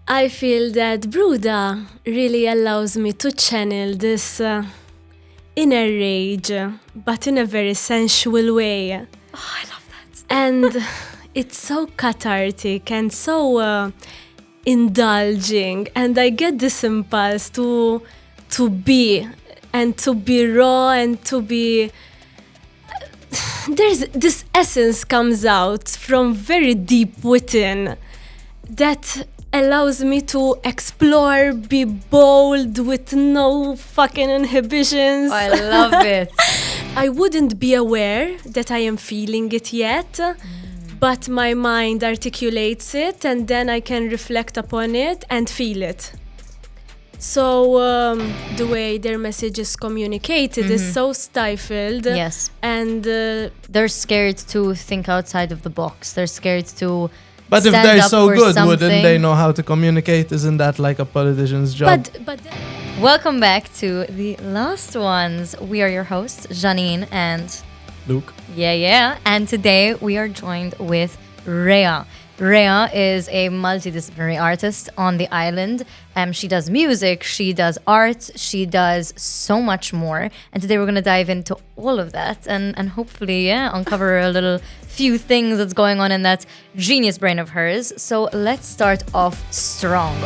I feel that Bruda really allows me to channel this inner rage, but in a very sensual way. Oh, I love that. And it's so cathartic and so indulging, and I get this impulse to be and to be raw and to be. There's this essence comes out from very deep within that allows me to explore, be bold with no fucking inhibitions. I love it. I wouldn't be aware that I am feeling it yet, but my mind articulates it and then I can reflect upon it and feel it. So the way their message is communicated is so stifled. Yes. And They're scared to think outside of the box. They're scared to But if stand they're up so for good, something. wouldn't they know how to communicate? Isn't that like a politician's job? but Welcome back to the last ones. We are your hosts, Jeanine and Luke. Yeah. And today we are joined with REA. REA is a multidisciplinary artist on the island. She does music, she does art, she does so much more. And today we're going to dive into all of that and hopefully, uncover a little few things that's going on in that genius brain of hers. So let's start off strong.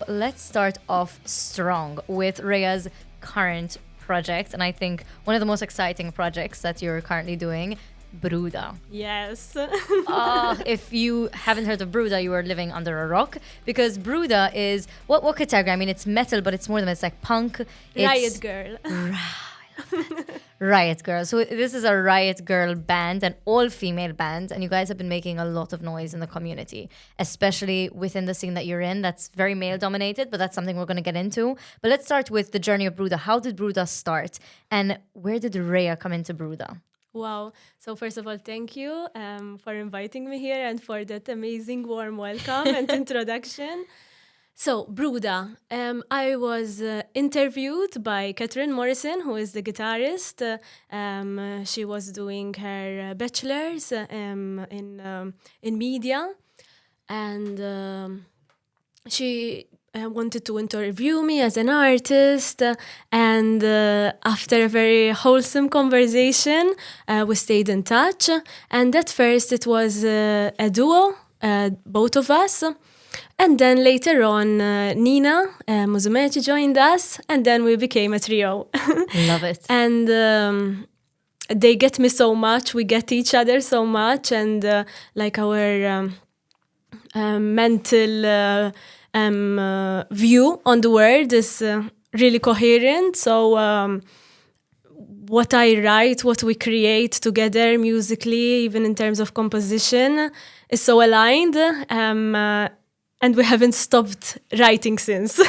Let's start off strong with Rhea's current project, and I think one of the most exciting projects that you're currently doing, Bruda. yes. If you haven't heard of Bruda, you are living under a rock, because Bruda is what category? I mean, it's metal, but it's more than it's like punk. Riot Girl. Riot Girl. So this is a Riot Girl band, an all-female band, and you guys have been making a lot of noise in the community, especially within the scene that you're in. That's very male-dominated, but that's something we're going to get into. But let's start with the journey of Bruda. How did Bruda start, and where did Rhea come into Bruda? Wow. So first of all, thank you for inviting me here and for that amazing warm welcome and introduction. So, Bruda, I was interviewed by Catherine Morrison, who is the guitarist. She was doing her bachelor's in media, and she wanted to interview me as an artist. And after a very wholesome conversation, we stayed in touch. And at first, it was a duo, both of us. And then later on, Nina Musumeci joined us, and then we became a trio. Love it. And they get me so much, we get each other so much, and like our mental view on the world is really coherent. So what I write, what we create together musically, even in terms of composition, is so aligned. And we haven't stopped writing since.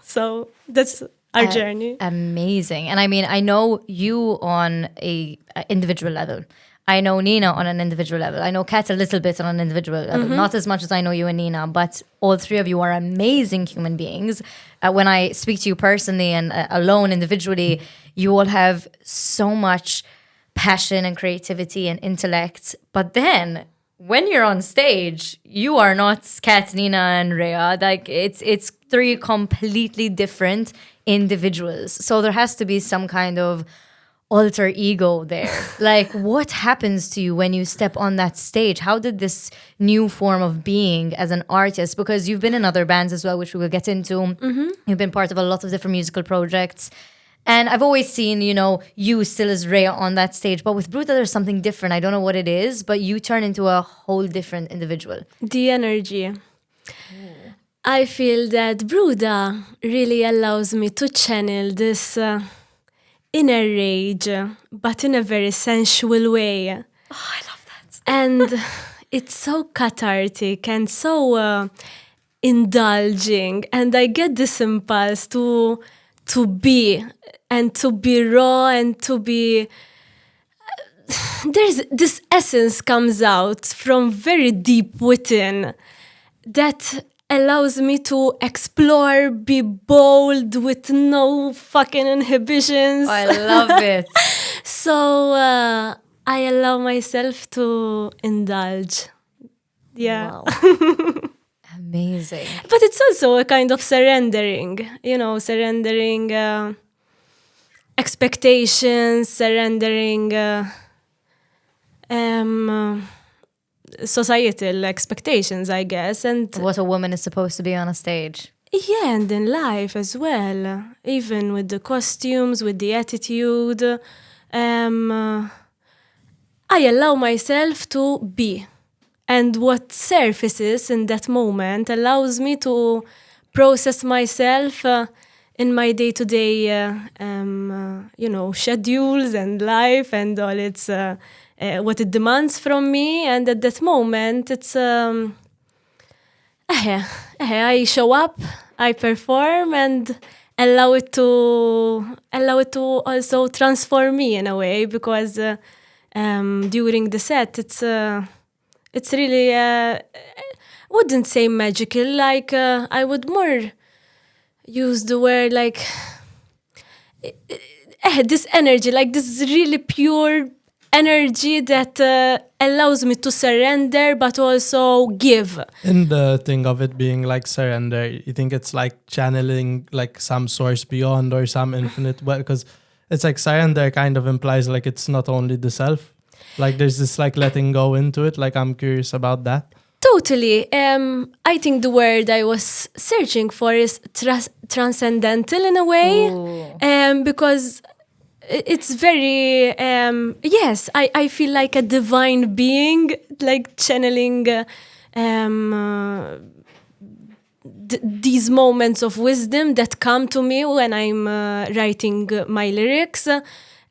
So that's our journey. Amazing. And I mean, I know you on a individual level. I know Nina on an individual level. I know Kat a little bit on an individual level. Not as much as I know you and Nina, but all three of you are amazing human beings. When I speak to you personally and alone individually, you all have so much passion and creativity and intellect. But then when you're on stage, you are not Kat, Nina, and Rhea. Like it's three completely different individuals. So there has to be some kind of alter ego there. Like, what happens to you when you step on that stage? How did this new form of being as an artist, because you've been in other bands as well, which we will get into. You've been part of a lot of different musical projects. And I've always seen, you still as Rhea on that stage. But with Bruda, there's something different. I don't know what it is, but you turn into a whole different individual. The energy. I feel that Bruda really allows me to channel this inner rage, but in a very sensual way. Oh, I love that. And it's so cathartic and so indulging. And I get this impulse to be and to be raw and to be. there's this essence comes out from very deep within that allows me to explore, be bold with no fucking inhibitions. I love it. So I allow myself to indulge. Yeah. Wow. Amazing. But it's also a kind of surrendering, surrendering expectations, surrendering societal expectations, I guess. And What a woman is supposed to be on a stage. yeah, and in life as well, even with the costumes, with the attitude, I allow myself to be. And what surfaces in that moment allows me to process myself in my day-to-day, schedules and life and all its, what it demands from me. And at that moment, it's, I show up, I perform, and allow it to also transform me in a way, because during the set, it's really, wouldn't say magical, like I would more use the word like this energy, like this really pure energy that allows me to surrender but also give. In the thing of it being like surrender, you think it's like channeling like some source beyond or some infinite? Well, because it's like surrender kind of implies like it's not only the self. Like there's this like letting go into it. Like I'm curious about that. Totally. I think the word I was searching for is transcendental in a way, because it's very, yes, I feel like a divine being, like channeling these moments of wisdom that come to me when I'm writing my lyrics,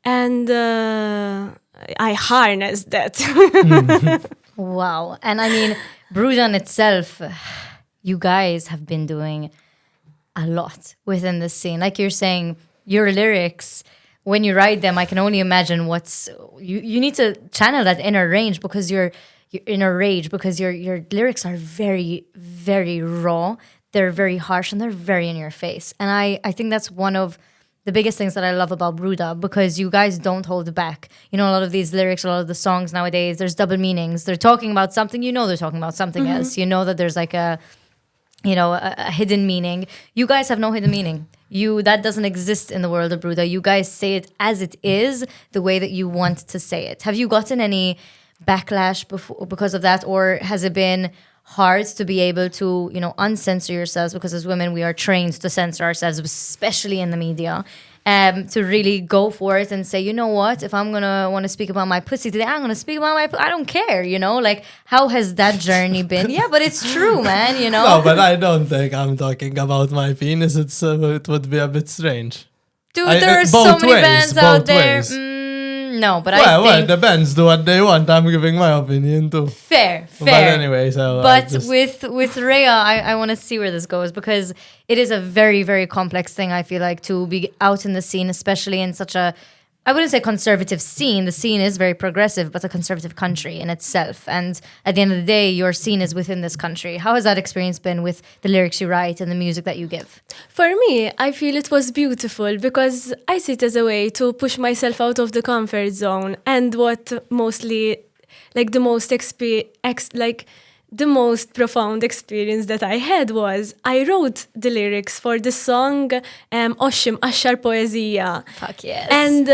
and I harness that. Wow. And I mean, Brudan itself, you guys have been doing a lot within the scene. Like you're saying, your lyrics, when you write them, I can only imagine you need to channel that inner range, because your inner rage, because your lyrics are very, very raw. They're very harsh and they're very in your face. And I think that's one of the biggest things that I love about Bruda, because you guys don't hold back. A lot of these lyrics, a lot of the songs nowadays, there's double meanings. They're talking about something, they're talking about something else. That there's like a hidden meaning. You guys have no hidden meaning. That doesn't exist in the world of Bruda. You guys say it as it is, the way that you want to say it. Have you gotten any backlash because of that, or has it been hard to be able to, uncensor yourselves? Because as women, we are trained to censor ourselves, especially in the media, to really go for it and say, you know what, if I'm going to want to speak about my pussy today, I'm going to speak about my I don't care, like, how has that journey been? Yeah, but it's true, man, No, but I don't think I'm talking about my penis. It would be a bit strange. Dude, there are so many bands out there. No, but I think... the bands do what they want. I'm giving my opinion too. Fair. But anyway, so... But with REA, I want to see where this goes, because it is a very, very complex thing, I feel like, to be out in the scene, especially in such a... I wouldn't say conservative scene. The scene is very progressive, but a conservative country in itself. And at the end of the day, your scene is within this country. How has that experience been with the lyrics you write and the music that you give? For me, I feel it was beautiful, because I see it as a way to push myself out of the comfort zone. And what mostly, like the most profound experience that I had was I wrote the lyrics for the song Oshim Ashar Poezija. Fuck yes. And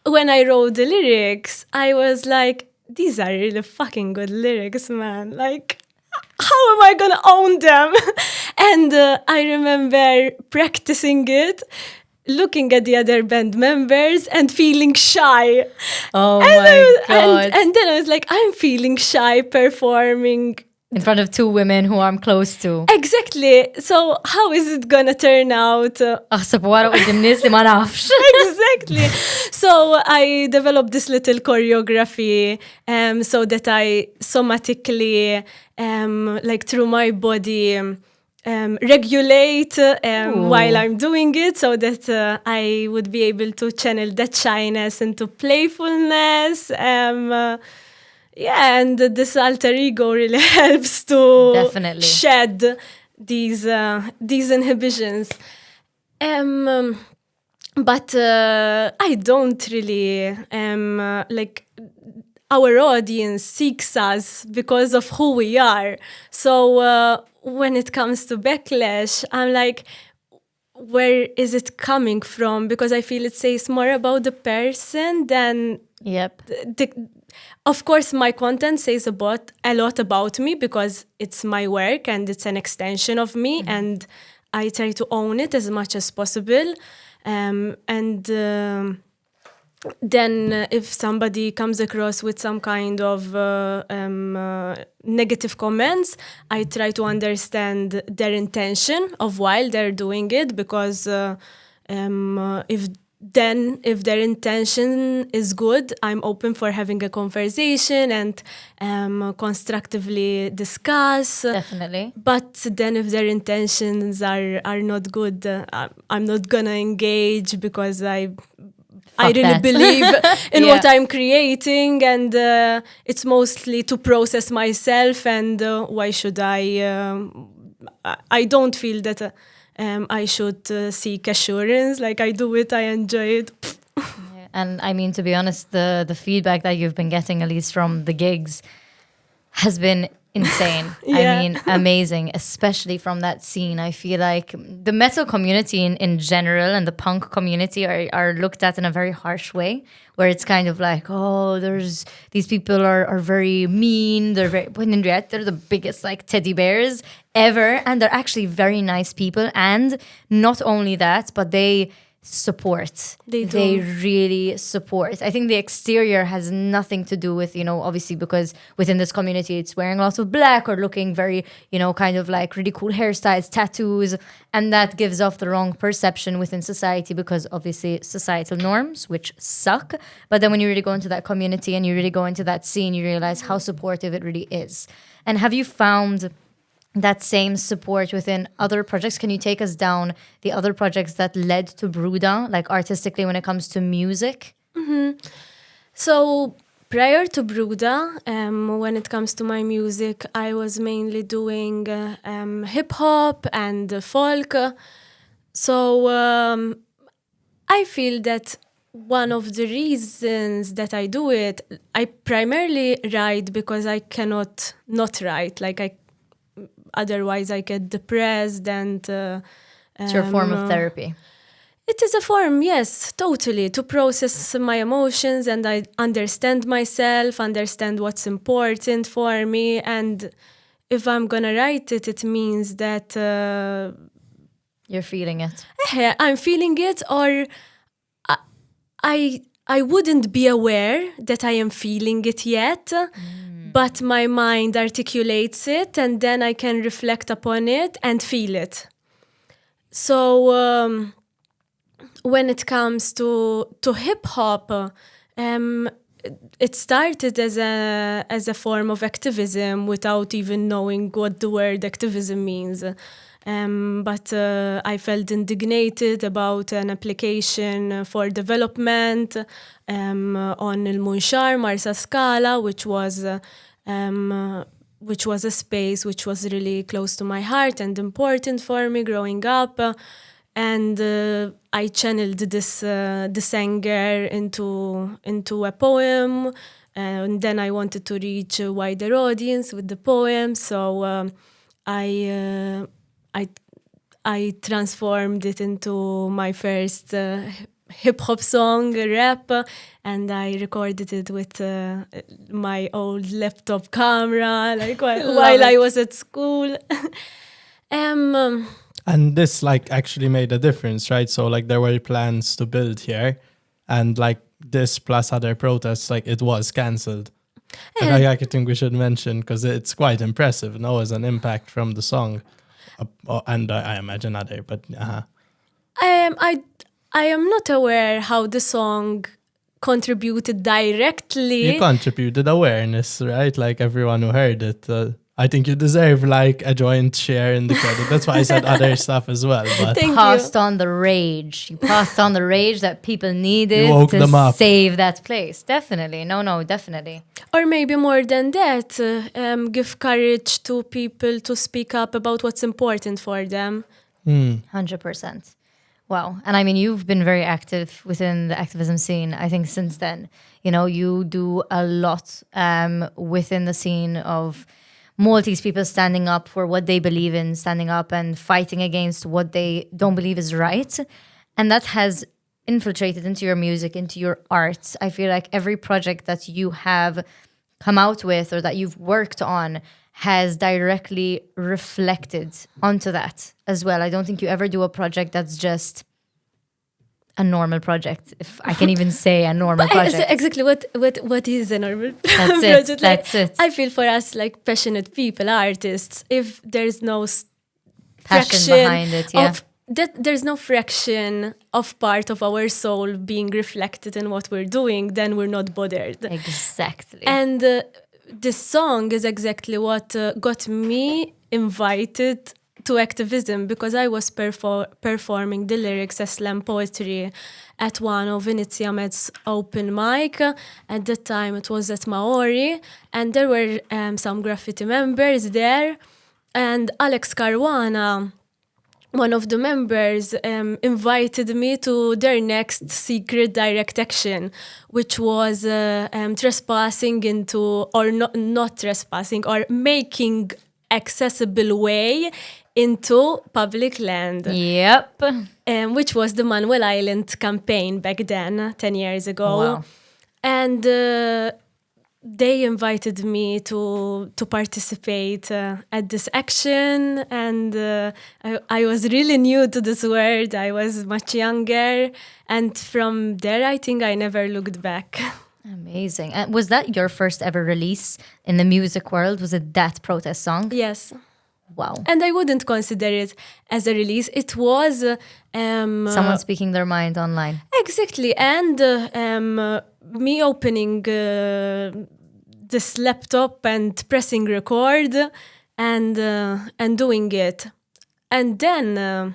when I wrote the lyrics, I was like, these are really fucking good lyrics, man. Like, how am I gonna own them? And I remember practicing it, looking at the other band members and feeling shy. Oh and my God. And then I was like, I'm feeling shy performing in front of two women who I'm close to. Exactly. So how is it gonna turn out? Exactly. So I developed this little choreography so that I somatically, like through my body, regulate while Ooh. I'm doing it, so that I would be able to channel that shyness into playfulness. Yeah, and this alter ego really helps to Definitely. shed these inhibitions. But I don't really like, our audience seeks us because of who we are. So when it comes to backlash, I'm like, where is it coming from? Because I feel it says more about the person than Yep. of course, my content says a lot about me because it's my work and it's an extension of me, and I try to own it as much as possible. Then if somebody comes across with some kind of negative comments, I try to understand their intention of why they're doing it, because if their intention is good, I'm open for having a conversation and constructively discuss. Definitely. But then if their intentions are not good, I'm not gonna engage, because I really that. believe in Yeah. what I'm creating, and it's mostly to process myself, and why should I don't feel that I should seek assurance. Like, I do it, I enjoy it. Yeah. And I mean, to be honest, the feedback that you've been getting, at least from the gigs, has been insane. Yeah. I mean, amazing, especially from that scene. I feel like the metal community in general and the punk community are looked at in a very harsh way, where it's kind of like, oh, there's these people are very mean. They're very, when in reality, they're the biggest like teddy bears ever. And they're actually very nice people. And not only that, but they support. They do. They really support. I think the exterior has nothing to do with, obviously, because within this community it's wearing lots of black or looking very, kind of like really cool hairstyles, tattoos, and that gives off the wrong perception within society, because obviously societal norms, which suck. But then when you really go into that community and you really go into that scene, you realize how supportive it really is. And have you found that same support within other projects? Can you take us down the other projects that led to Bruda, like artistically, when it comes to music? So prior to Bruda, when it comes to my music, I was mainly doing hip hop and folk. So I feel that one of the reasons that I do it, I primarily write because I cannot not write. Like, otherwise I get depressed, and It's your form of therapy. it is a form, yes, totally, to process my emotions, and I understand myself, understand what's important for me, and if I'm gonna write it, it means that You're feeling it. I'm feeling it, or I wouldn't be aware that I am feeling it yet, but my mind articulates it, and then I can reflect upon it and feel it. So when it comes to hip hop, it started as a form of activism without even knowing what the word activism means. But I felt indignated about an application for development on Il Munxar, Marsa Scala, which was a space which was really close to my heart and important for me growing up. And I channeled this anger into a poem, and then I wanted to reach a wider audience with the poem. So I transformed it into my first hip hop song, rap, and I recorded it with my old laptop camera, like while I was at school. And this like actually made a difference, right? So like there were plans to build here, and like this plus other protests, like it was cancelled. And I think we should mention, because it's quite impressive, no, as an impact from the song. And I imagine other, but I am not aware how the song contributed directly. you contributed awareness, right? Like everyone who heard it, I think you deserve like a joint share in the credit. That's why I said other stuff as well. But Thank Passed you. on the rage. You passed on the rage that people needed woke them to up. save that place. Definitely. No, definitely. Or maybe more than that, give courage to people to speak up about what's important for them. 100%. Wow. And I mean, you've been very active within the activism scene, I think, since then. You know, you do a lot within the scene of Maltese people standing up for what they believe in, standing up and fighting against what they don't believe is right. And that has infiltrated into your music, into your art. I feel like every project that you have come out with or that you've worked on has directly reflected onto that as well. I don't think you ever do a project that's just a normal project, if I can even say a normal project. Exactly what is a normal That's project? it. That's it. I feel for us, like passionate people, artists, if there's no Passion fraction behind it, yeah. of that, there's no fraction of part of our soul being reflected in what we're doing, then we're not bothered. Exactly. And this song is exactly what got me invited to activism, because I was performing the lyrics as slam poetry at one of Venezia Med's open mic. At that time it was at Maori, and there were some graffiti members there, and Alex Caruana, one of the members, invited me to their next secret direct action, which was trespassing into, or not trespassing, or making accessible way into public land, Yep. which was the Manuel Island campaign back then, 10 years ago. Wow. And they invited me to participate at this action, and I was really new to this world. I was much younger, and from there I think I never looked back. Amazing. And was that your first ever release in the music world? Was it that protest song? Yes. Wow. And I wouldn't consider it as a release. It was Someone speaking their mind online. exactly, and me opening this laptop and pressing record and doing it, and then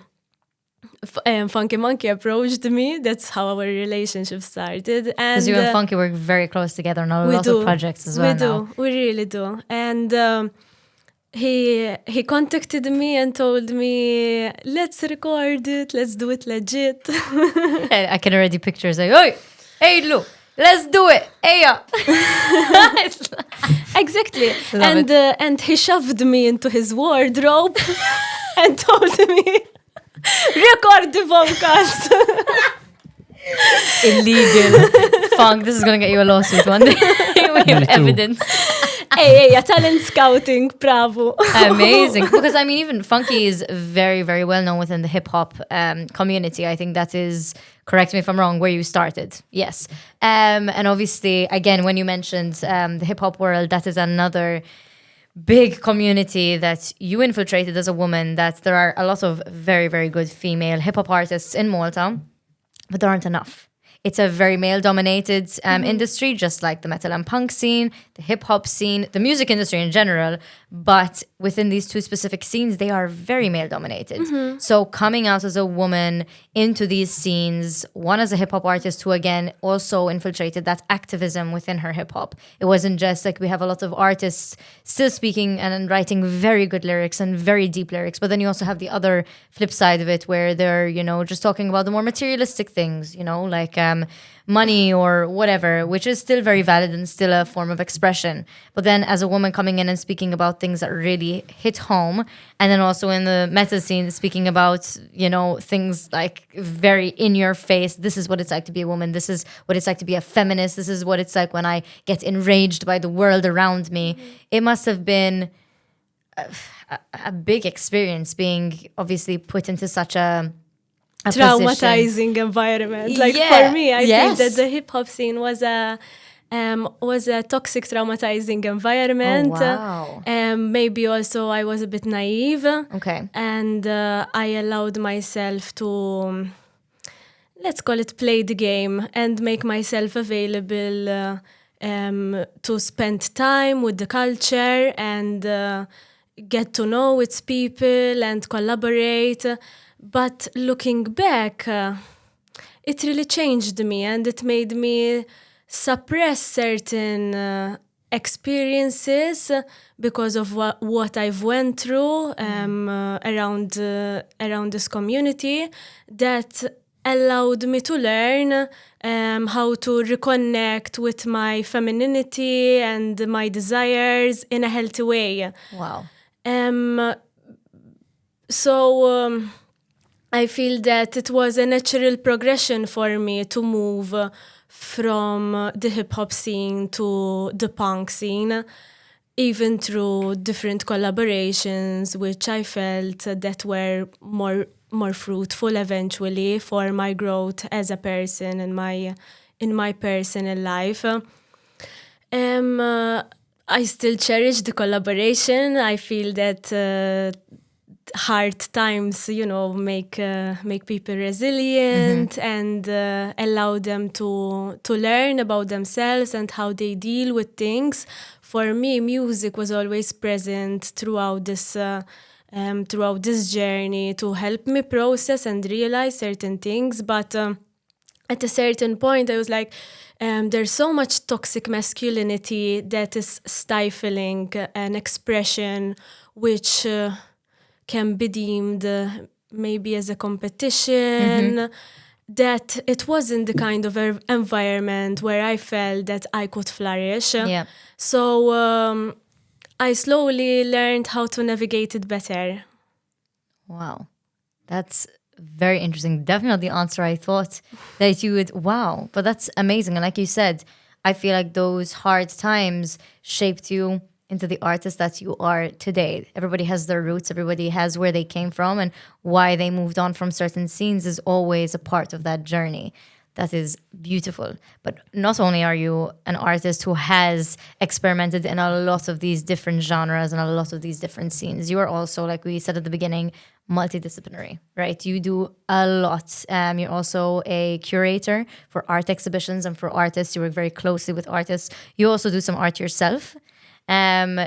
Funky Monkey approached me. That's how our relationship started. And Because you and Funky work very close together on a lot of projects as well. We really do. And he contacted me and told me, let's record it, let's do it legit. I can already picture saying, "Oi, hey, look, let's do it, hey, yeah." Exactly. Love And he shoved me into his wardrobe and told me, record the vocals. Illegal. Funk, this is going to get you a lawsuit one day. We have Me too. evidence. Hey, talent scouting, bravo. Amazing. Because I mean, even Funky is very, very well known within the hip hop community. I think that is, correct me if I'm wrong, where you started. Yes. And obviously, again, when you mentioned the hip hop world, that is another big community that you infiltrated as a woman, that there are a lot of very, very good female hip hop artists in Malta, but there aren't enough. It's a very male-dominated industry, just like the metal and punk scene, the hip-hop scene, the music industry in general. But within these two specific scenes, they are very male-dominated. So coming out as a woman into these scenes, one as a hip-hop artist who, again, also infiltrated that activism within her hip-hop. It wasn't just like we have a lot of artists still speaking and writing very good lyrics and very deep lyrics. But then you also have the other flip side of it where they're, you know, just talking about the more materialistic things, you know, like money or whatever, which is still very valid and still a form of expression. But then as a woman coming in and speaking about things that really hit home, and then also in the metal scene speaking about, you know, things like very in your face, this is what it's like to be a woman, this is what it's like to be a feminist, this is what it's like when I get enraged by the world around me. It must have been a big experience being obviously put into such a Traumatizing environment. Like for me, I think that the hip hop scene was a toxic, traumatizing environment. Oh, wow. Maybe also I was a bit naive. Okay. And I allowed myself to, let's call it, play the game and make myself available to spend time with the culture and get to know its people and collaborate. But looking back, it really changed me and it made me suppress certain experiences because of what I've went through around this community that allowed me to learn how to reconnect with my femininity and my desires in a healthy way. Wow. So I feel that it was a natural progression for me to move from the hip-hop scene to the punk scene, even through different collaborations, which I felt that were more fruitful eventually for my growth as a person in my personal life. I still cherish the collaboration. I feel that hard times, make people resilient and allow them to learn about themselves and how they deal with things. For me, music was always present throughout this journey to help me process and realize certain things. But at a certain point, I was like, there's so much toxic masculinity that is stifling an expression which can be deemed maybe as a competition, that it wasn't the kind of environment where I felt that I could flourish. Yeah. So I slowly learned how to navigate it better. Wow. That's very interesting. Definitely the answer I thought that you would. Wow. But that's amazing. And like you said, I feel like those hard times shaped you into the artist that you are today. Everybody has their roots. Everybody has where they came from, and why they moved on from certain scenes is always a part of that journey. That is beautiful. But not only are you an artist who has experimented in a lot of these different genres and a lot of these different scenes, you are also, like we said at the beginning, multidisciplinary, right? You do a lot. You're also a curator for art exhibitions and for artists. You work very closely with artists. You also do some art yourself.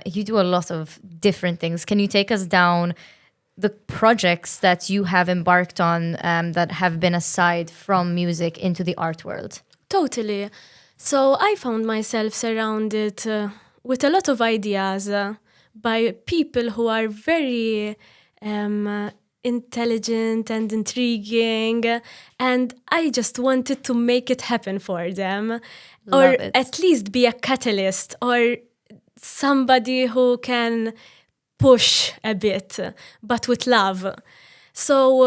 You do a lot of different things. Can you take us down the projects that you have embarked on that have been aside from music into the art world? Totally. So I found myself surrounded with a lot of ideas by people who are very intelligent and intriguing, and I just wanted to make it happen for them. Love it. At least be a catalyst or somebody who can push a bit, but with love. So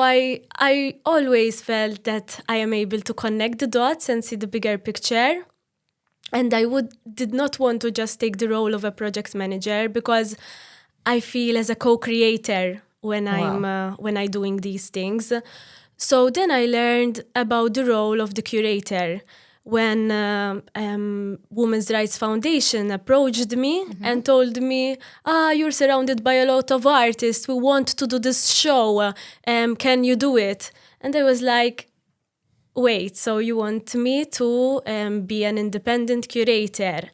I always felt that I am able to connect the dots and see the bigger picture. And I did not want to just take the role of a project manager, because I feel as a co-creator when I'm doing these things. So then I learned about the role of the curator when Women's Rights Foundation approached me and told me, you're surrounded by a lot of artists. We want to do this show. Can you do it? And I was like, wait, so you want me to be an independent curator?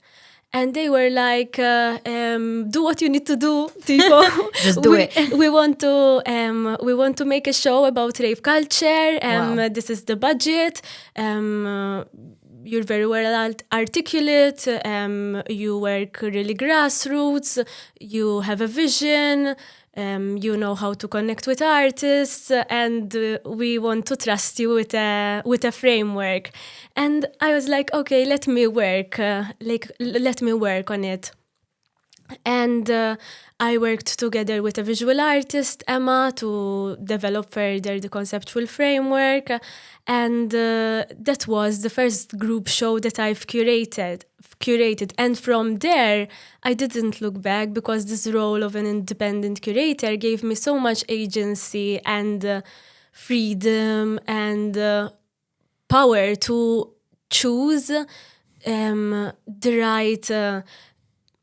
And they were like, do what you need to do, Tipo. Just do it. We want to make a show about rape culture. Wow. This is the budget. You're very well articulate. You work really grassroots. You have a vision. You know how to connect with artists, and we want to trust you with a framework. And I was like, okay, let me work on it. And I worked together with a visual artist, Emma, to develop further the conceptual framework. And that was the first group show that I've curated. And from there, I didn't look back, because this role of an independent curator gave me so much agency and freedom and power to choose the right,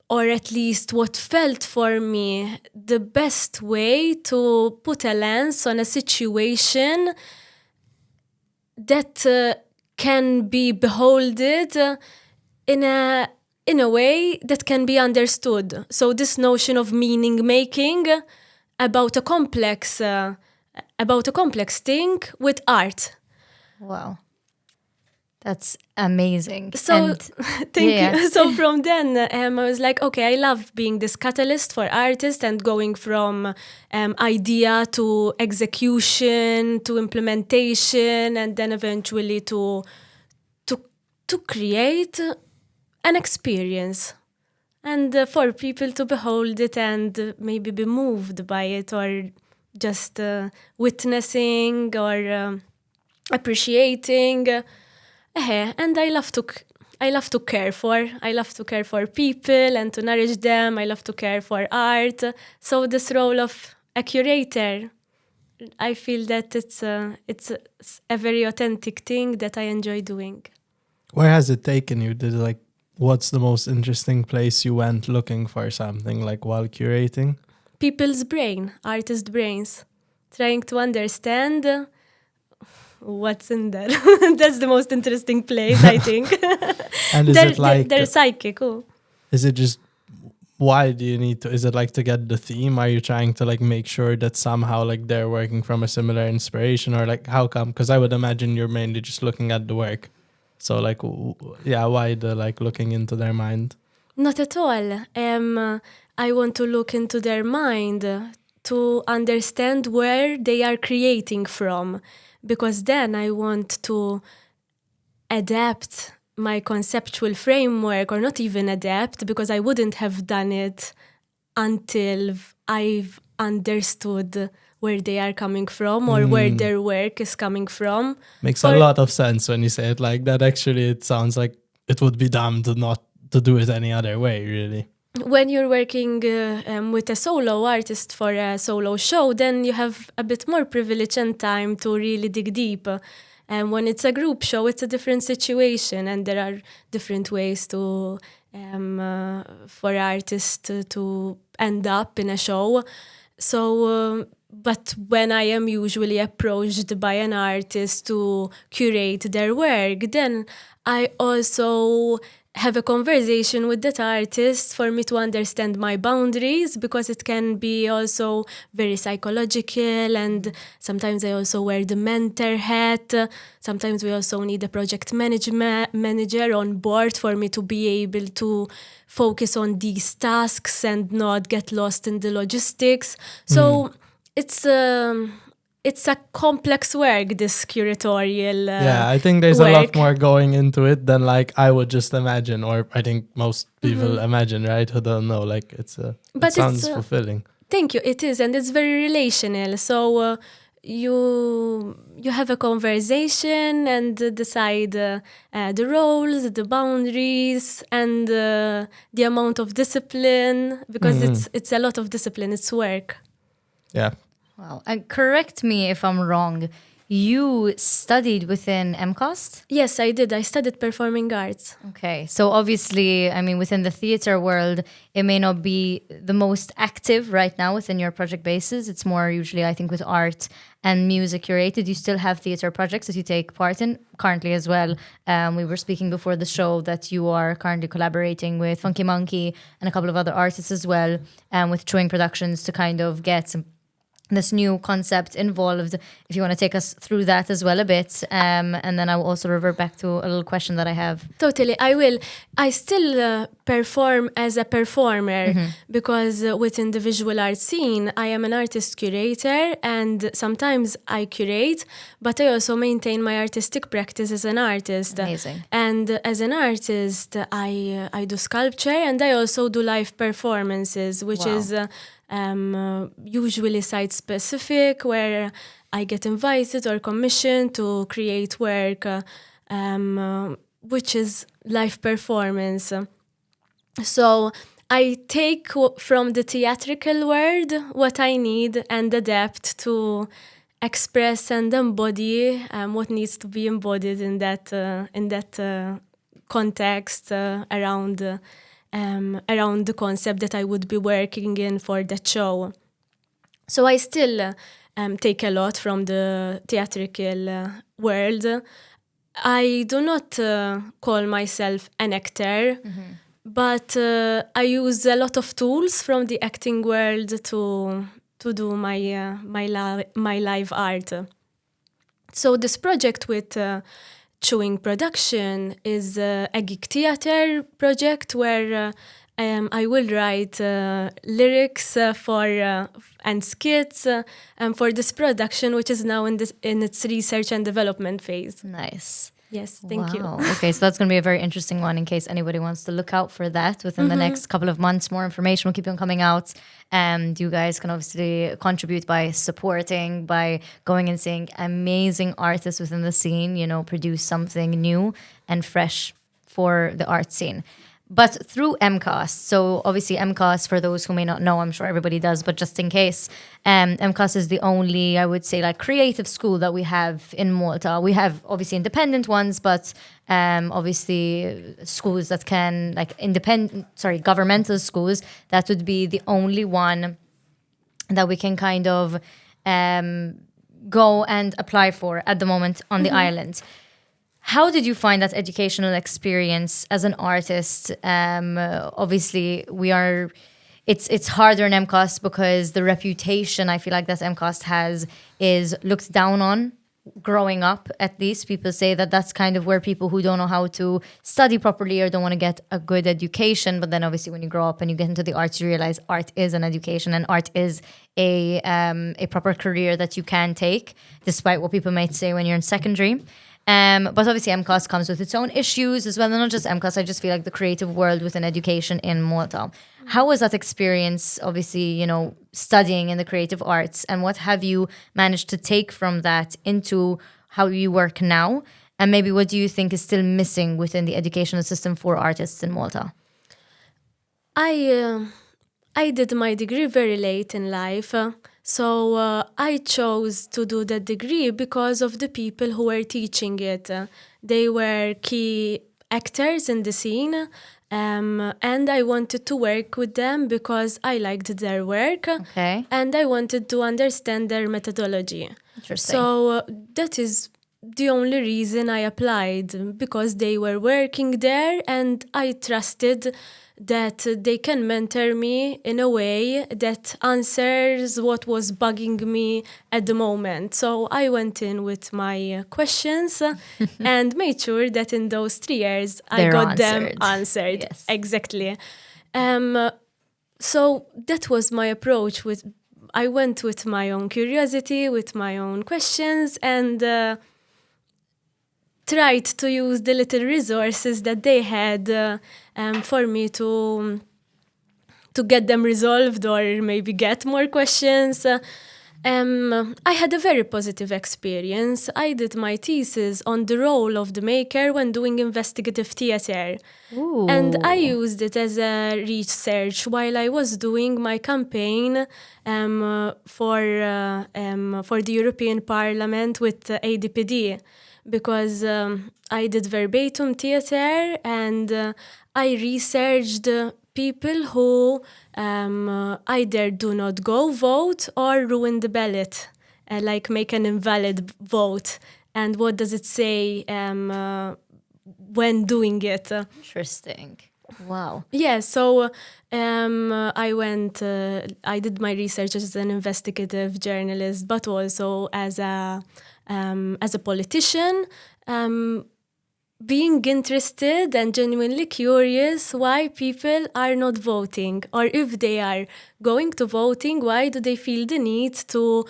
or at least what felt for me the best way to put a lens on a situation that can be beholded in a way that can be understood. So this notion of meaning making about a complex thing with art. Wow. That's amazing. So And thank yeah. you. So from then, I was like, okay, I love being this catalyst for artists and going from idea to execution to implementation, and then eventually to create an experience, and for people to behold it and maybe be moved by it, or just witnessing or appreciating. And I love to care for people and to nourish them. I love to care for art. So this role of a curator, I feel that it's a very authentic thing that I enjoy doing. Where has it taken you? What's the most interesting place you went looking for something, like while curating? People's brain, artist brains, trying to understand what's in there. That's the most interesting place, I think. And is it like they're psychic? Oh. Is it just, why do you need to? Is it like to get the theme? Are you trying to like make sure that somehow like they're working from a similar inspiration, or like how come? Because I would imagine you're mainly just looking at the work. So like, why the like looking into their mind? Not at all. I want to look into their mind to understand where they are creating from, because then I want to adapt my conceptual framework, or not even adapt, because I wouldn't have done it until I've understood where they are coming from, or where their work is coming from. Makes a lot of sense when you say it like that. Actually, it sounds like it would be dumb to not to do it any other way, really. When you're working with a solo artist for a solo show, then you have a bit more privilege and time to really dig deep. And when it's a group show, it's a different situation, and there are different ways to for artists to end up in a show. So, but when I am usually approached by an artist to curate their work, then I also have a conversation with that artist for me to understand my boundaries, because it can be also very psychological, and sometimes I also wear the mentor hat. Sometimes we also need a project manager on board for me to be able to focus on these tasks and not get lost in the logistics. So it's a complex work, this curatorial yeah, I think there's work. a lot more going into it than like I would just imagine, or I think most people imagine, right? Who don't know, like it sounds fulfilling. Thank you. It is, and it's very relational. So you have a conversation and decide the roles, the boundaries, and the amount of discipline, because it's a lot of discipline. It's work. Yeah. Wow. And correct me if I'm wrong. You studied within MCOST? Yes, I did. I studied performing arts. Okay. So obviously, I mean, within the theater world, it may not be the most active right now within your project bases. It's more usually, I think, with art and music curated. You still have theater projects that you take part in currently as well. We were speaking before the show that you are currently collaborating with Funky Monkey and a couple of other artists as well, with Chewing Productions to kind of get this new concept involved. If you want to take us through that as well a bit, and then I will also revert back to a little question that I have. Totally, I will. I still perform as a performer, because within the visual art scene, I am an artist curator, and sometimes I curate, but I also maintain my artistic practice as an artist. Amazing. And as an artist, I do sculpture, and I also do live performances, which is usually site-specific, where I get invited or commissioned to create work, which is live performance. So I take from the theatrical world what I need and adapt to express and embody what needs to be embodied in that context around the concept that I would be working in for that show. So I still take a lot from the theatrical world, I do not call myself an actor, but I use a lot of tools from the acting world to do my live art. So this project with Chewing Production is a geek theater project where I will write lyrics and skits for this production, which is now in its research and development phase. Nice. Yes, thank you. Okay, so that's going to be a very interesting one in case anybody wants to look out for that within the next couple of months. More information will keep on coming out. And you guys can obviously contribute by supporting, by going and seeing amazing artists within the scene, produce something new and fresh for the art scene. But through MCAST, so obviously MCAST, for those who may not know, I'm sure everybody does, but just in case, MCAST is the only, I would say, like creative school that we have in Malta. We have obviously independent ones, but obviously schools that can, like governmental schools, that would be the only one that we can kind of go and apply for at the moment on the island. How did you find that educational experience as an artist? Obviously, it's harder in MCAST because the reputation I feel like that MCAST has is looked down on. Growing up, at least, people say that that's kind of where people who don't know how to study properly or don't want to get a good education. But then obviously when you grow up and you get into the arts, you realize art is an education and art is a proper career that you can take, despite what people might say when you're in secondary. But obviously MCAST comes with its own issues as well, and not just MCAST. I just feel like the creative world within education in Malta. How was that experience, obviously, studying in the creative arts, and what have you managed to take from that into how you work now? And maybe what do you think is still missing within the educational system for artists in Malta? I did my degree very late in life. So I chose to do that degree because of the people who were teaching it. They were key actors in the scene, and I wanted to work with them because I liked their work. Okay. And I wanted to understand their methodology. Interesting. So that is the only reason I applied, because they were working there and I trusted that they can mentor me in a way that answers what was bugging me at the moment. So I went in with my questions and made sure that in those 3 years I got them answered. Yes. Exactly. So that was my approach. I went with my own curiosity, with my own questions, and tried to use the little resources that they had for me to get them resolved or maybe get more questions. I had a very positive experience. I did my thesis on the role of the maker when doing investigative theatre. Ooh. And I used it as a research while I was doing my campaign for the European Parliament with ADPD. Because I did verbatim theatre and I researched people who either do not go vote or ruin the ballot, like make an invalid vote. And what does it say when doing it? Interesting. Wow. Yeah, so I did my research as an investigative journalist, but also as a politician, being interested and genuinely curious why people are not voting, or if they are going to voting, why do they feel the need to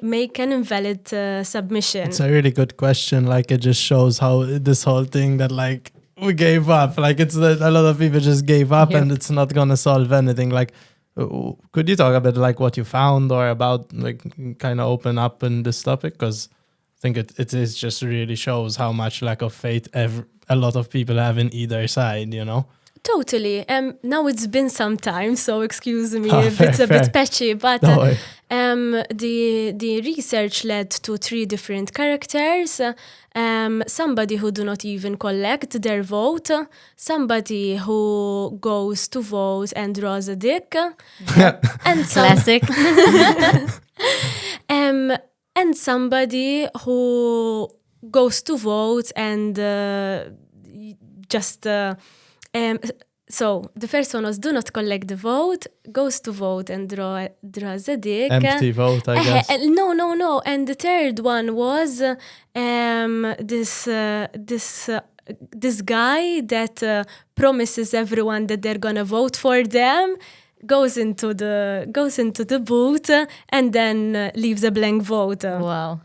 make an invalid submission? It's a really good question. Like, it just shows how this whole thing that like we gave up. Like, it's that a lot of people just gave up, and it's not gonna solve anything. Like, could you talk a bit like what you found or about like kind of open up in this topic? Because I think it is just really shows how much lack of faith a lot of people have in either side, Totally. Now it's been some time, so excuse me if it's a bit patchy, but the research led to 3 different characters. Somebody who do not even collect their vote, somebody who goes to vote and draws a dick, and Classic. and somebody who goes to vote and just so the first one was do not collect the vote, goes to vote and draws a dick. Empty vote, I guess. No. And the third one was this guy that promises everyone that they're gonna vote for them, goes into the booth and then leaves a blank vote. Wow.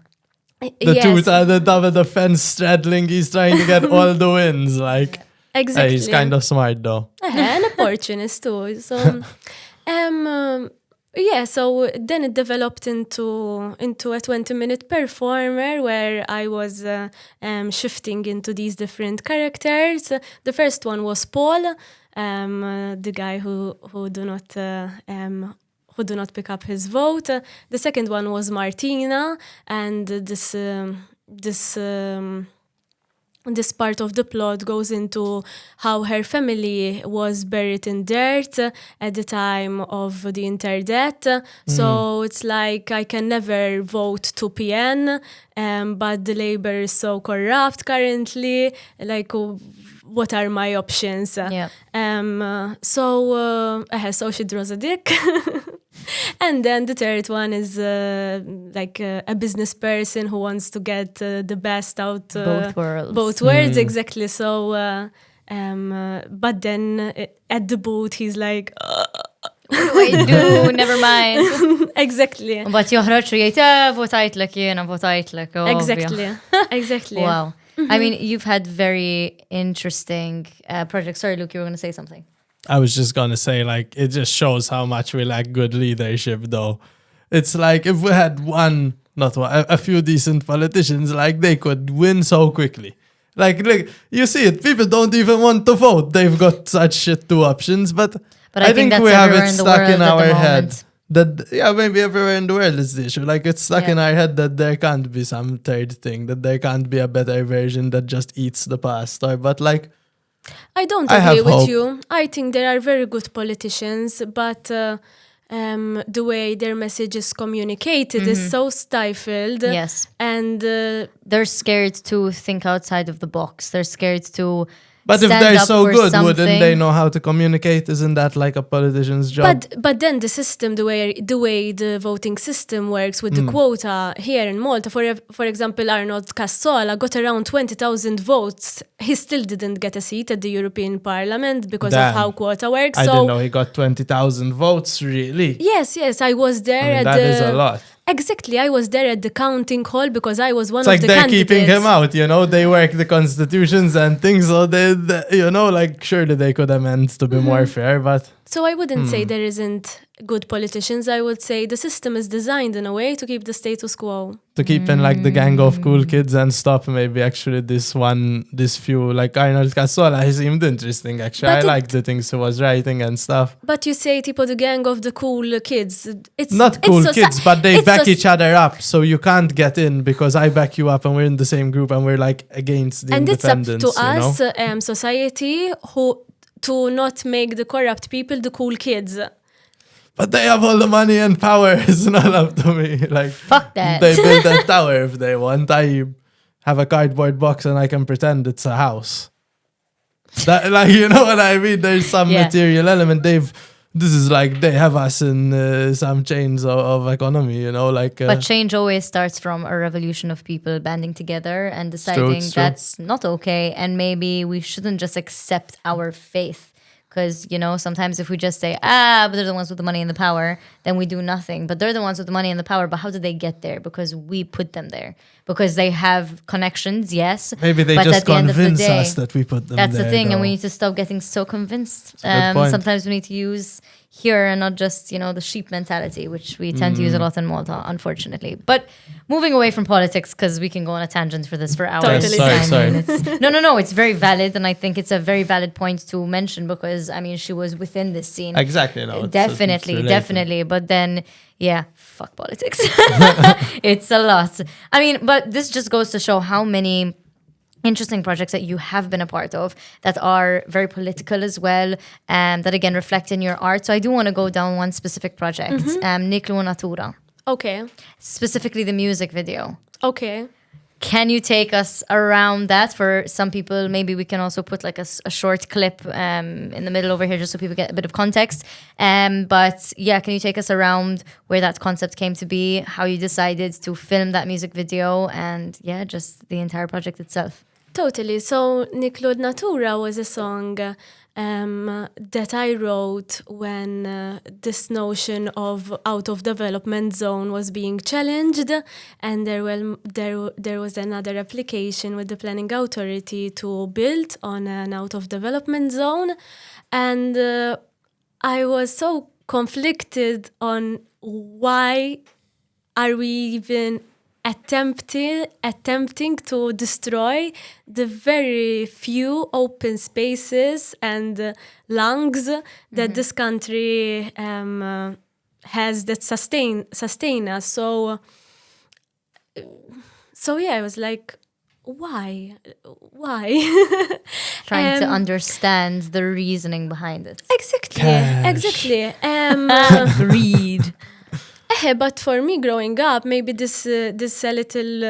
The two at the top of the fence straddling, he's trying to get all the wins. Like, Exactly. he's kind of smart though. An opportunist too. So, so then it developed into a 20-minute performer where I was shifting into these different characters. The first one was Paul, the guy who do not pick up his vote. The second one was Martina, and this part of the plot goes into how her family was buried in dirt at the time of the interdeath. So it's like I can never vote 2 p.m. But the labor is so corrupt currently. Like, what are my options? Yeah. So she draws a dick. And then the third one is a business person who wants to get the best out Both worlds. Both worlds, exactly. So, but then at the booth, he's like, what do I do? Never mind. Exactly. But joħroġ rejt, votajtlek jena, votajtlek. Exactly. Wow. I mean, you've had very interesting projects. Sorry, Luke, you were going to say something. I was just gonna say, like, it just shows how much we lack good leadership, though. It's like if we had a few decent politicians, like, they could win so quickly. Like, look, you see it. People don't even want to vote. They've got such shit 2 options, but I think that's we have everywhere it in the stuck world in at our the head. moment. That maybe everywhere in the world is the issue. Like, it's stuck in our head that there can't be some third thing, that there can't be a better version that just eats the past. But like, I don't I agree have with hope. you. I think there are very good politicians, but the way their message is communicated is so stifled. Yes. And They're scared to think outside of the box. They're scared to but if stand they're up so for good, something. wouldn't they know how to communicate? Isn't that like a politician's job? but then the system, the way the voting system works with the quota here in Malta, for example, Arnold Cassola got around 20,000 votes. He still didn't get a seat at the European Parliament because Damn. of how quota works. I so didn't know he got 20,000 votes, really. yes, I was there That is a lot. Exactly, I was there at the counting hall because I was one It's of like the they're candidates. keeping him out, They work the constitutions and things, so they like, surely they could amend to be more fair, but So I wouldn't say there isn't good politicians. I would say the system is designed in a way to keep the status quo. to keep in like the gang of cool kids and stop maybe actually this few, like Arnold Cassola, he seemed interesting actually. But I liked the things he was writing and stuff. But you say, tipo, the gang of the cool kids. It's Not cool it's kids, but they it's back each other up, so you can't get in because I back you up and we're in the same group and we're like against the And it's up independence, to us, society, to not make the corrupt people the cool kids. But they have all the money and power. It's not up to me. Like, Fuck that. They build a tower if they want. I have a cardboard box and I can pretend it's a house. That, like, you know what I mean? There's some material element. This is like they have us in some chains of economy, like. But change always starts from a revolution of people banding together and deciding it's true. that's not okay, and maybe we shouldn't just accept our faith. Because, sometimes if we just say, but they're the ones with the money and the power, then we do nothing. But they're the ones with the money and the power. But how did they get there? Because we put them there. Because they have connections, yes. Maybe they but just at the end of the convince day, us that we put them that's there. the thing. though. And we need to stop getting so convinced. a good point. Sometimes we need to use here and not just, the sheep mentality, which we tend to use a lot in Malta, unfortunately. But moving away from politics, because we can go on a tangent for this for hours. Totally. Sorry. No, it's very valid. And I think it's a very valid point to mention because, she was within this scene. Exactly. No, it's Definitely. But then, fuck politics. It's a lot. But this just goes to show how many interesting projects that you have been a part of that are very political as well, that again reflect in your art. So I do want to go down one specific project, Niclu Natura, Okay. specifically the music video. Okay. Can you take us around that? For some people, maybe we can also put like a short clip in the middle over here just so people get a bit of context. But yeah, can you take us around where that concept came to be, how you decided to film that music video, and yeah, just the entire project itself? Totally. So Niklud Natura was a song that I wrote when this notion of out of development zone was being challenged, and there was another application with the planning authority to build on an out of development zone, and I was so conflicted on why are we even attempting to destroy the very few open spaces and lungs that this country has that sustain us. So yeah, I was like, why? Trying to understand the reasoning behind it. Exactly. Greed. But for me, growing up, maybe this a little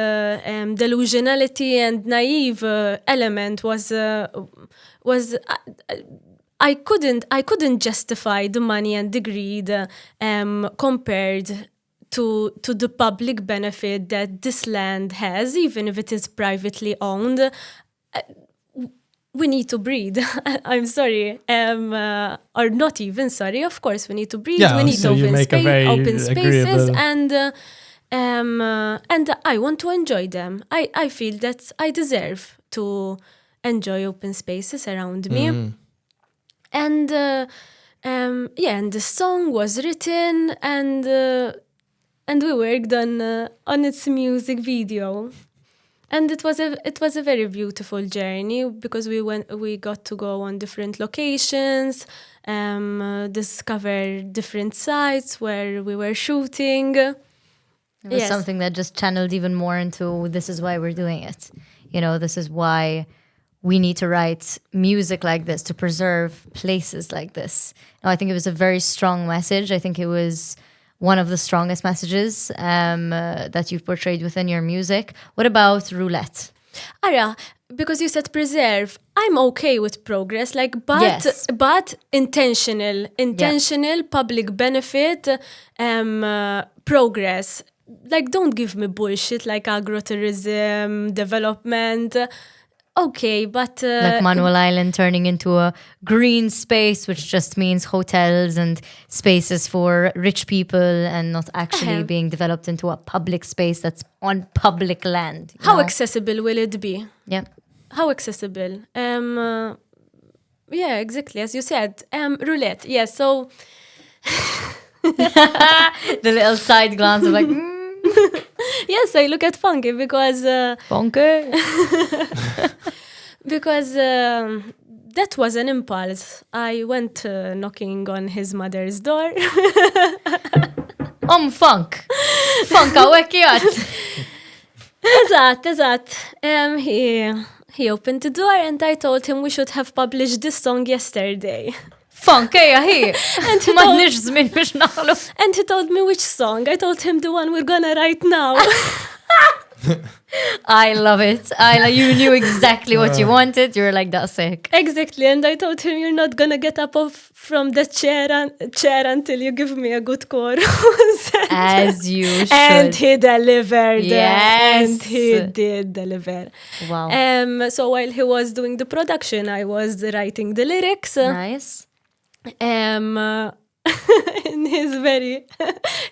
delusionality and naive element was I couldn't justify the money and the greed compared to the public benefit that this land has, even if it is privately owned. We need to breathe. I'm sorry. Or not even sorry. Of course, we need to breathe. Yeah, we need so you make a very open spaces, agreeable- and I want to enjoy them. I feel that I deserve to enjoy open spaces around me. And and the song was written, and we worked on its music video. And it was a very beautiful journey because we got to go on different locations, discover different sites where we were shooting. It was something that just channeled even more into this is why we're doing it. You know, this is why we need to write music like this to preserve places like this. No, I think it was a very strong message. I think it was one of the strongest messages that you've portrayed within your music. What about Roulette? Ara, because you said preserve, I'm okay with progress, but intentional public benefit progress. Like, don't give me bullshit like agrotourism, development. Okay, but like Manuel Island turning into a green space, which just means hotels and spaces for rich people and not actually being developed into a public space that's on public land. How accessible will it be? Yeah. How accessible? Yeah, exactly. As you said, roulette. Yeah, so The little side glance of like, yes, I look at Funky because bonker. because that was an impulse. I went knocking on his mother's door. Funk għawek jgħat. Eżatt. He opened the door and I told him we should have published this song yesterday. Funk, hi. Ma nix zmin biex naħlu. And he told me which song. I told him the one we're gonna write now. I love it. You knew exactly what you wanted. You were like, that's sick. Exactly. And I told him, you're not gonna get up from the chair until you give me a good chorus. As you should. And he delivered. Yes. And he did deliver. Wow. So while he was doing the production, I was writing the lyrics. Nice. In his very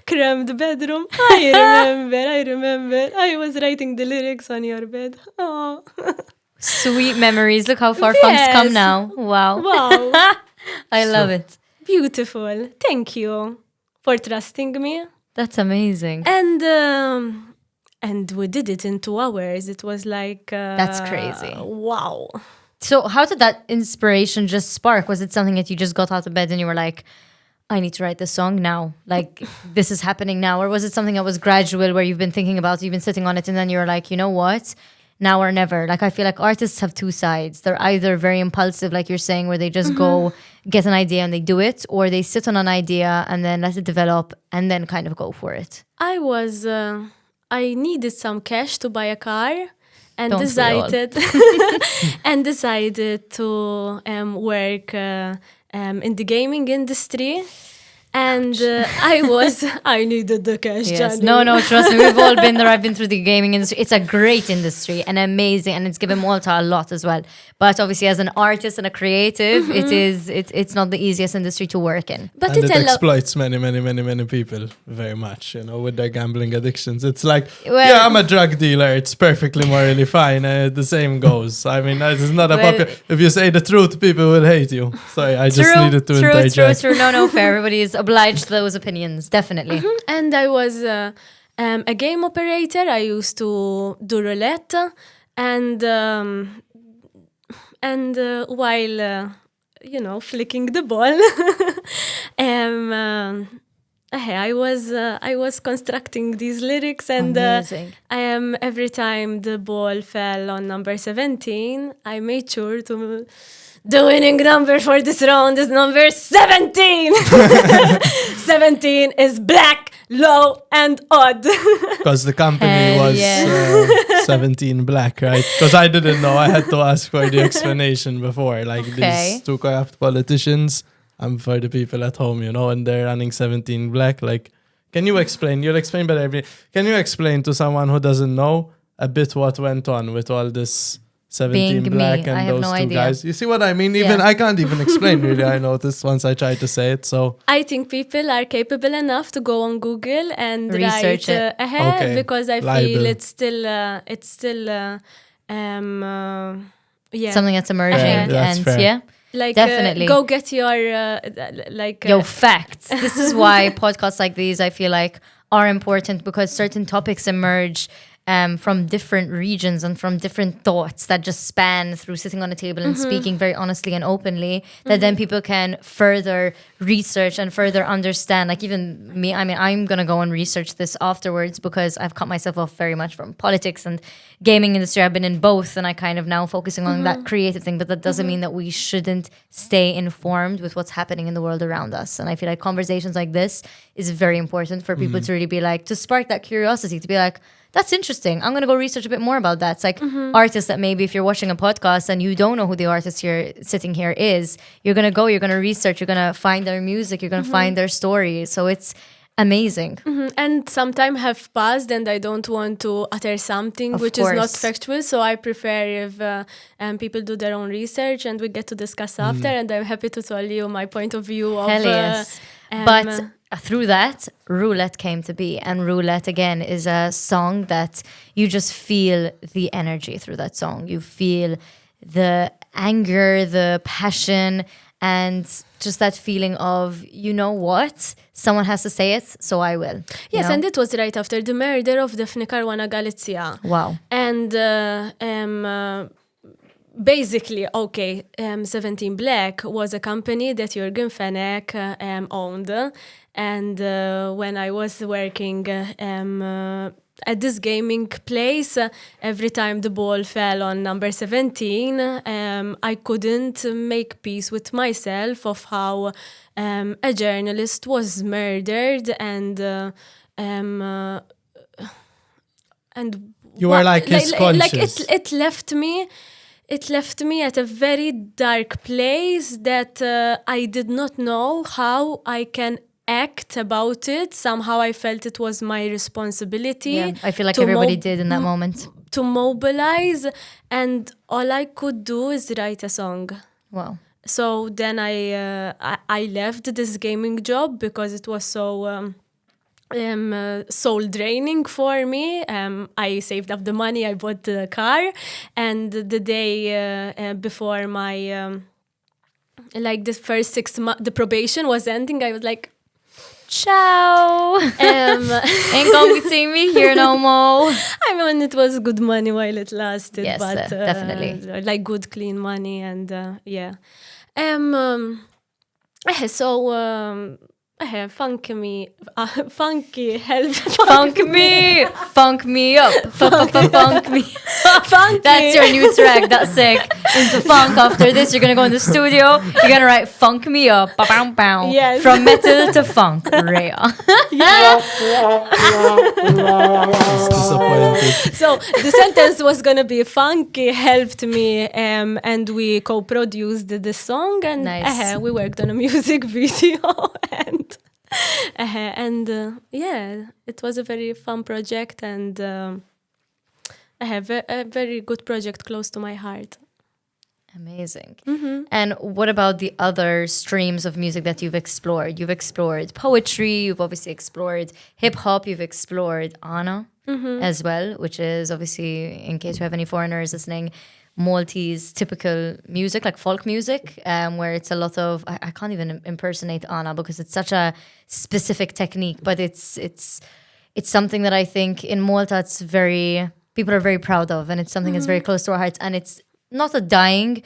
cramped bedroom. I remember. I was writing the lyrics on your bed. Oh. Sweet memories. Look how far Funk's come now. Wow. I love it. Beautiful. Thank you for trusting me. That's amazing. And we did it in 2 hours. It was like... That's crazy. Wow. So how did that inspiration just spark? Was it something that you just got out of bed and you were like, I need to write this song now? Like, this is happening now? Or was it something that was gradual where you've been thinking about it, you've been sitting on it, and then you're like, you know what? Now or never. Like, I feel like artists have 2 sides. They're either very impulsive, like you're saying, where they just go get an idea and they do it, or they sit on an idea and then let it develop and then kind of go for it. I was I needed some cash to buy a car, and Don't we all? decided to work in the gaming industry. And I needed the cash. Yes. Jeanine. No, trust me. We've all been there. I've been through the gaming industry. It's a great industry and amazing, and it's given Malta a lot as well. But obviously, as an artist and a creative, it's not the easiest industry to work in. But And it allow- exploits many people very much, with their gambling addictions. It's like, Well- yeah, I'm a drug dealer. It's perfectly morally fine. The same goes. I mean, this is not a Well- popular. If you say the truth, people will hate you. Sorry, I just needed to interject. True. No, fair. Everybody is obliged to those opinions, definitely. And I was a game operator. I used to do roulette, and while flicking the ball, I was constructing these lyrics, and Amazing. every time the ball fell on number 17, I made sure to. The winning number for this round is number 17. 17 is black, low, and odd. Because the company Hell was yeah. 17 black, right? Because I didn't know. I had to ask for the explanation before. Like Okay. these two corrupt politicians, I'm for the people at home, and they're running 17 black. Like, can you explain? You'll explain better. Can you explain to someone who doesn't know a bit what went on with all this 17 Being black me, I and have those no two idea. guys? You see what I mean? Yeah. I can't even explain really. I noticed once I tried to say it. So I think people are capable enough to go on Google and Research write it. ahead, Okay. because I Libel. feel it's still yeah. Something that's emerging, Yeah, that's and fair. yeah. Like Definitely. go get your Yo, facts. This is why podcasts like these, I feel like, are important, because certain topics emerge from different regions and from different thoughts that just span through sitting on a table and speaking very honestly and openly, that then people can further research and further understand. Like even me, I mean, I'm going to go and research this afterwards, because I've cut myself off very much from politics and gaming industry. I've been in both, and I kind of now focusing on that creative thing, but that doesn't mean that we shouldn't stay informed with what's happening in the world around us. And I feel like conversations like this is very important for people to really be like, to spark that curiosity, to be like, that's interesting. I'm going to go research a bit more about that. It's like artists that maybe if you're watching a podcast and you don't know who the artist here sitting here is, you're going to research, you're going to find their music, you're going to find their story. So it's amazing. And sometimes have passed, and I don't want to utter something Of which is not course. factual. So I prefer if people do their own research and we get to discuss after. And I'm happy to tell you my point of view of. Hell yes. But through that, Roulette came to be. And Roulette, again, is a song that you just feel the energy through that song. You feel the anger, the passion, and just that feeling of, you know what? Someone has to say it, so I will. Yes, you know? and it was right after the murder of Daphne Caruana Galizia. Wow. And basically, 17 Black was a company that Jürgen Fenech owned. And when I was working at this gaming place, every time the ball fell on number 17, I couldn't make peace with myself of how a journalist was murdered, and You were like his conscience. it left me. It left me at a very dark place that I did not know how I can act about it. Somehow I felt it was my responsibility. Yeah, I feel like to everybody did in that moment. to mobilize, and all I could do is write a song. Wow. So then I left this gaming job because it was so soul draining for me. I saved up the money, I bought the car, and the day before my like the first 6 months, the probation was ending, I was like, Ciao. Ain't gonna be seeing me here no more. I mean, it was good money while it lasted. Yes, but definitely. like good clean money, and yeah. So Funky help. Funk me up. Funk me. Funky. That's your new track. That's sick. Into funk. After this, you're gonna go in the studio. You're gonna write "Funk Me Up." Ba-bam, bam. Yes. From metal to funk. REA. Disappointed. So the sentence was gonna be funky helped me, and we co-produced the song, and Nice. we worked on a music video, and it was a very fun project, and I have a very good project close to my heart. Amazing. And what about the other streams of music that you've explored? You've explored poetry, you've obviously explored hip hop, you've explored Anna as well, which is obviously, in case you have any foreigners listening, Maltese typical music, like folk music, where it's a lot of, I can't even impersonate Anna because it's such a specific technique, but it's something that I think in Malta people are very proud of, and it's something that's very close to our hearts, and it's not a dying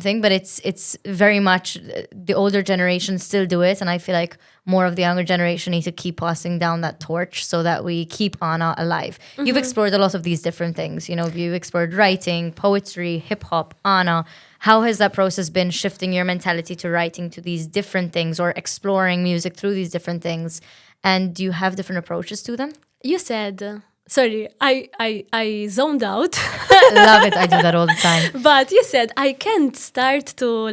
thing, but it's very much the older generation still do it, and I feel like more of the younger generation need to keep passing down that torch so that we keep Anna alive. You've explored a lot of these different things, you've explored writing, poetry, hip-hop, Anna. How has that process been, shifting your mentality to writing to these different things or exploring music through these different things? And do you have different approaches to them? You said, sorry, I zoned out. Love it. I do that all the time. But you said I can't start to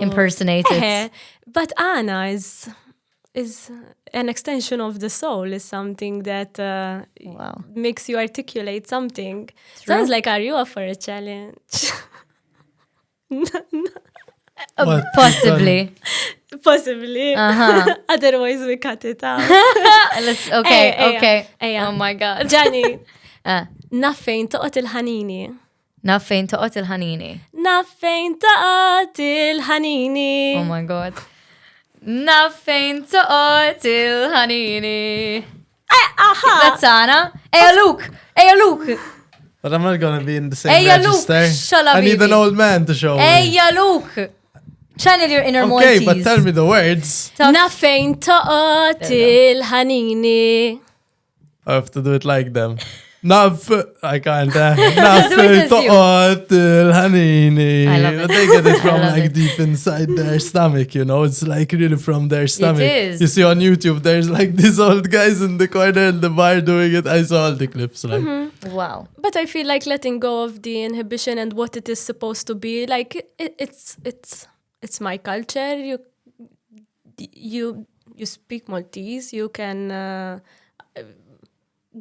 Impersonate it. But Anna is an extension of the soul, is something that Wow. makes you articulate something. True. Sounds like, are you up for a challenge? What? Possibly. Possibly. Otherwise we cut it out. Okay. Eja. Oh my God. Ġani, Uh, naffejn toqgħod il-ħanini. Naffejn toqgħod il-ħanini. Naffejn toqgħod il-ħanini. Oh my God. Naffejn toqgħod il-ħanini. That's Anna. Eja Luc. But I'm not gonna be in the same Hey, Luc, register. shala, I need an baby. old man to show me. Eja Luc. Channel your inner Okay, Maltese. but tell me the words. Naffejn toqgħod il-ħanini. I have to do it like them. I can't. do it Naf as you. toqgħod il-ħanini. I love it. But they get it from I love like it. deep inside their stomach, It's like really from their stomach. is. You see on YouTube, there's like these old guys in the corner in the bar doing it. I saw all the clips. Like, Wow. But I feel like letting go of the inhibition and what it is supposed to be, like it's my culture. You speak Maltese. You can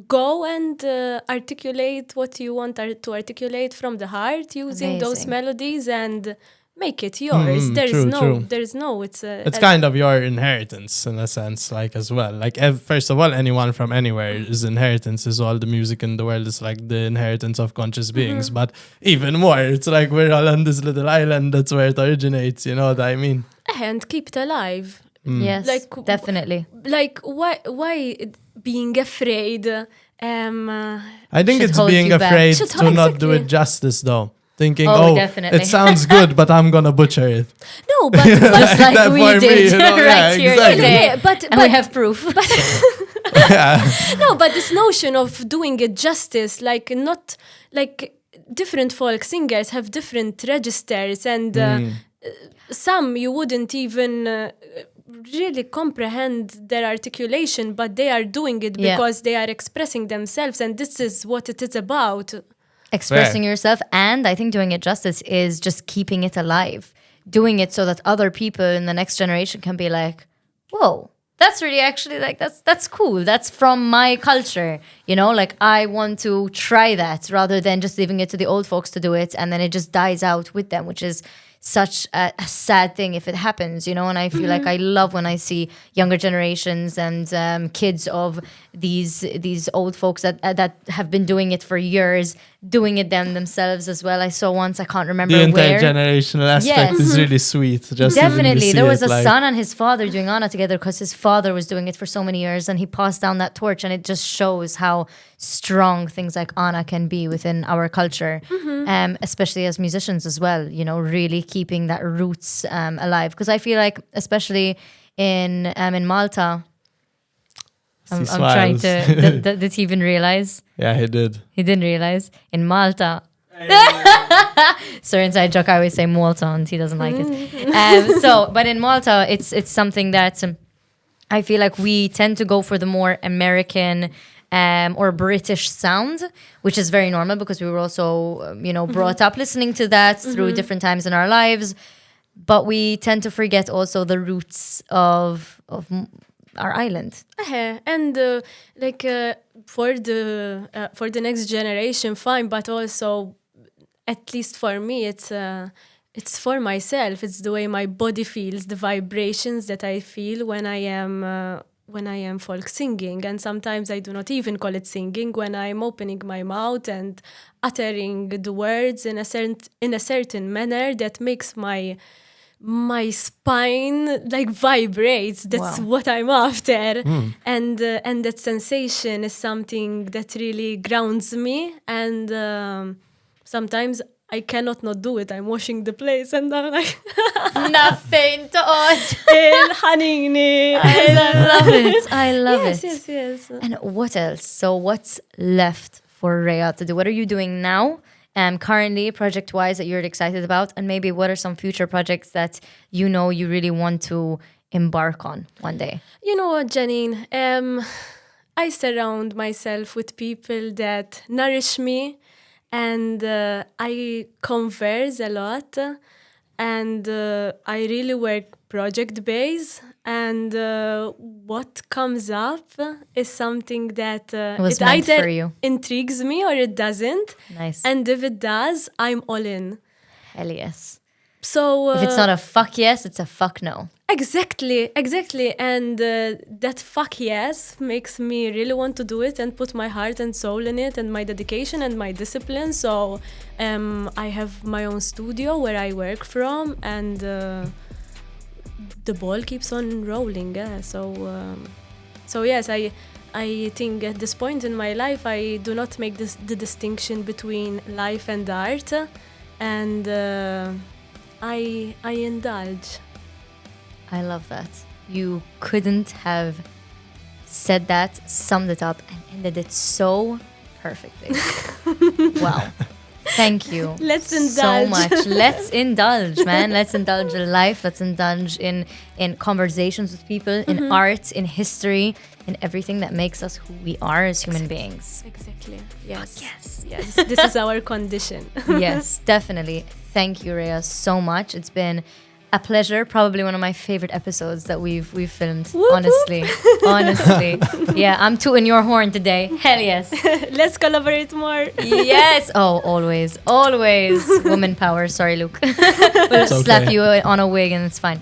go and articulate what you want to articulate from the heart using those Amazing. melodies and make it yours. True. There's no. It's kind of your inheritance in a sense, like as well. Like first of all, anyone from anywhere is inheritance. Is all the music in the world is like the inheritance of conscious beings. But even more, it's like we're all on this little island. That's where it originates. You know what I mean? and keep it alive. Yes, Like, definitely. Like why being afraid? I think Should it's hold being you back. afraid Should to hold- not do exactly. it justice, though. Thinking, Oh, oh, definitely. it sounds good, but I'm gonna butcher it. No, but Just like that we for me, did you know, right yeah, here exactly. today. Yeah, but And we have proof. no, but this notion of doing it justice, like not like different folk singers have different registers, and some you wouldn't even really comprehend their articulation, but they are doing it Yeah. because they are expressing themselves, and this is what it is about. Expressing yourself, and I think doing it justice is just keeping it alive, doing it so that other people in the next generation can be like, whoa, that's really actually like that's cool, that's from my culture, you know, like I want to try that rather than just leaving it to the old folks to do it and then it just dies out with them, which is such a sad thing if it happens, you know. And I feel like I love when I see younger generations and kids of these old folks that have been doing it for years, doing it themselves as well. I saw once, I can't remember The where. intergenerational aspect Yes. is really sweet. Just Definitely. There was a like, son and his father doing Anna together because his father was doing it for so many years and he passed down that torch, and it just shows how strong things like Anna can be within our culture, especially as musicians as well, you know, really keeping that roots alive. Because I feel like, especially in Malta, I'm trying to. Did he even realize? Yeah, he did. He didn't realize. In Malta. So inside joke, I always say Malta, and he doesn't like it. But in Malta, it's something that I feel like we tend to go for the more American or British sound, which is very normal because we were also, brought up listening to that through different times in our lives. But we tend to forget also the roots of our island. And for the next generation, fine, but also, at least for me, it's for myself. It's the way my body feels, the vibrations that I feel when I am folk singing. And sometimes I do not even call it singing when I'm opening my mouth and uttering the words in a certain manner that makes my spine vibrates. That's what I'm after. And that sensation is something that really grounds me. And sometimes I cannot not do it. I'm washing the place and I'm like nothing to us. Hanini. I love it. Yes. And what else? So what's left for REA to do? What are you doing now? Currently, project-wise, that you're excited about, and maybe what are some future projects that you really want to embark on one day? You know what, Jeanine? I surround myself with people that nourish me, and I converse a lot, and I really work project-based, and what comes up is something that it either for you. Intrigues me or it doesn't. Nice. And if it does, I'm all in. Hell yes. So if it's not a fuck yes, it's a fuck no. Exactly. And that fuck yes makes me really want to do it and put my heart and soul in it and my dedication and my discipline. So I have my own studio where I work from, and the ball keeps on rolling. So yes, I think at this point in my life I do not make the distinction between life and art, and I indulge. I love that. You couldn't have said that, summed it up, and ended it so perfectly. Wow. Thank you. Let's indulge. So much. Let's indulge, man. Let's indulge in life. Let's indulge in conversations with people, in art, in history, in everything that makes us who we are as human beings. Exactly. Yes. Yes. This is our condition. Yes, definitely. Thank you, REA, so much. It's been a pleasure. Probably one of my favorite episodes that we've filmed. Whoop, honestly. Yeah, I'm tooting your horn today. Hell yes. Let's collaborate more. Yes. Oh, always. Woman power. Sorry, Luke. We'll slap you on a wig and it's fine.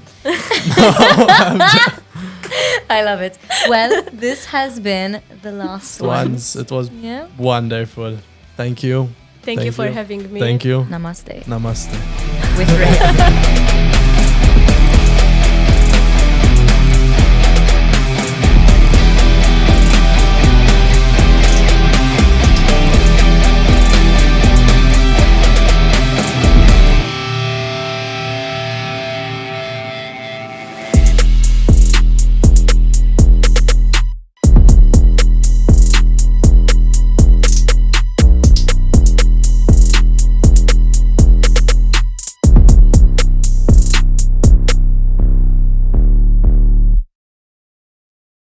I love it. Well, this has been the last one. It was wonderful. Thank you. Thank you for having me. Thank you. Namaste. Namaste. With REA.